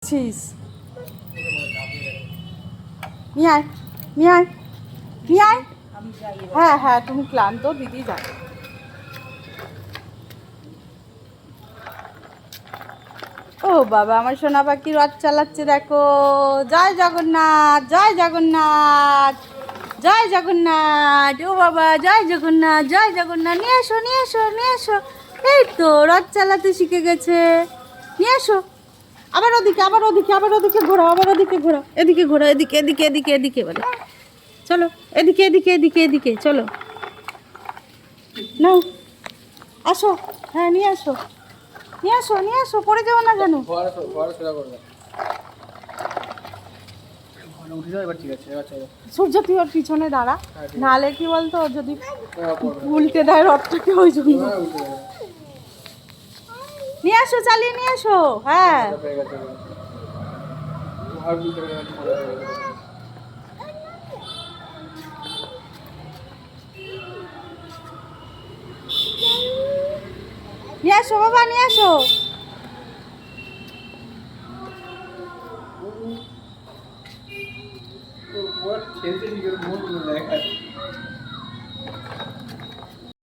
ছিস নিয়ে আয় নিয়ে আয় নিয়ে আয়। হ্যাঁ হ্যাঁ তুমি ক্লান্ত, দিদি যাও। ও বাবা, আমার সোনা পাখি রথ চালাচ্ছে দেখো। জয় জগন্নাথ, জয় জগন্নাথ, জয় জগন্নাথ। ও বাবা, জয় জগন্নাথ, জয় জগন্নাথ। নিয়ে এসো নিয়ে এসো নিয়ে এসো। এই তো রথ চালাতে শিখে গেছে। নিয়ে এসো। আবার ওদিকে আবার ওদিকে আবার ওদিকে ঘোরো, আবার ওদিকে ঘোরো, এদিকে ঘোরো, এদিকে এদিকে এদিকে এদিকে বলে চলো, এদিকে এদিকে এদিকে এদিকে চলো। নাও আসো, হ্যাঁ নিয়ে আসো নিয়ে আসো নিয়ে আসো, পড়ে যাবো না কেন। সূর্য তুই ওর পিছনে দাঁড়া, নাহলে কি বলতো যদি উল্টে দেয় রথটাকে, ওই জন্য। নিয়ে আসো, চালিয়ে নিয়ে আসো। হ্যাঁ নিয়ে আসো বাবা, নিয়ে আসো।